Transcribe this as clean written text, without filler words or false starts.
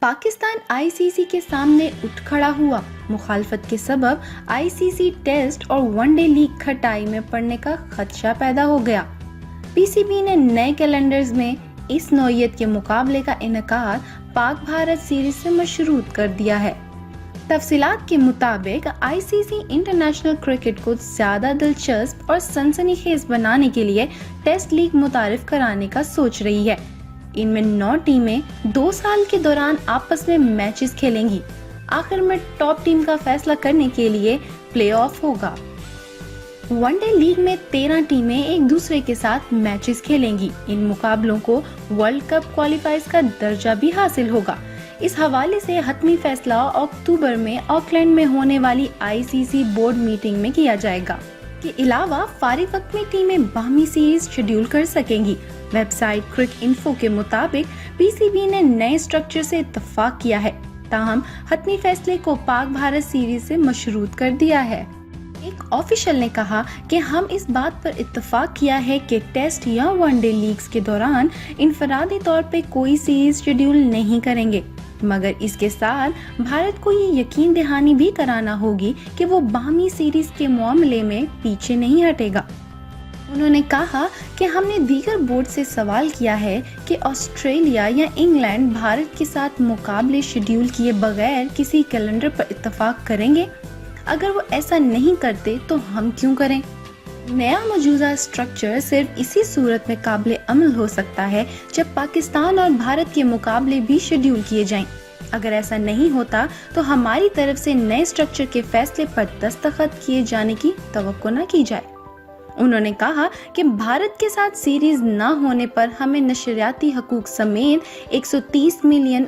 Pakistan ICC के सामने उठ खड़ा हुआ। मुखालफत के सबब आईसीसी टेस्ट और वनडे लीग खटाई में पड़ने का खदशा पैदा हो गया। पीसीबी ने नए कैलेंडर्स में इस नौइयत के मुकाबले का इनकार पाक भारत सीरीज से मशरूत कर दिया है। तफसीलात के मुताबिक आईसीसी इंटरनेशनल क्रिकेट को ज्यादा दिलचस्प और सनसनीखेज बनाने के लिए टेस्ट लीग मुतारिफ कराने का सोच रही है। इनमें 9 टीमें 2 साल के दौरान आपस में मैचेस खेलेंगी। आखिर में टॉप टीम का फैसला करने के लिए प्लेऑफ होगा। वनडे लीग में 13 टीमें एक दूसरे के साथ मैचेस खेलेंगी। इन मुकाबलों को वर्ल्ड कप क्वालिफायर्स का दर्जा भी हासिल होगा। इस हवाले से हतमी फैसला अक्टूबर में ऑकलैंड में होने वाली आईसीसी बोर्ड मीटिंग में किया जाएगा। के अलावा फारिग वक्त में टीमें बाहमी सीरीज शेड्यूल कर सकेंगी। वेबसाइट क्रिक इन्फो के मुताबिक पीसीबी ने नए स्ट्रक्चर से इत्तफाक किया है, ताहम हतमी फैसले को पाक भारत सीरीज से मशरूत कर दिया है। एक ऑफिशियल ने कहा कि हम इस बात पर इत्तफाक किया है कि टेस्ट या वनडे लीग्स के दौरान इनफरादी तौर पे कोई सीरीज शेड्यूल नहीं करेंगे, मगर इसके साथ भारत को ये यकीन दहानी भी कराना होगी कि वो बाहमी सीरीज के मामले में पीछे नहीं हटेगा। उन्होंने कहा कि हमने दीगर बोर्ड से सवाल किया है कि ऑस्ट्रेलिया या इंग्लैंड भारत के साथ मुकाबले शेड्यूल किए बगैर किसी कैलेंडर पर इत्तफाक करेंगे। अगर वो ऐसा नहीं करते तो हम क्यों करें। नया मौजूदा स्ट्रक्चर सिर्फ इसी सूरत में काबिल अमल हो सकता है जब पाकिस्तान और भारत के मुकाबले भी शेड्यूल किए जाएं। अगर ऐसा नहीं होता तो हमारी तरफ से नए स्ट्रक्चर के फैसले पर दस्तखत किए जाने की तवक्को न की जाए। उन्होंने कहा कि भारत के साथ सीरीज न होने पर हमें नशरियाती हकूक समेत 130 मिलियन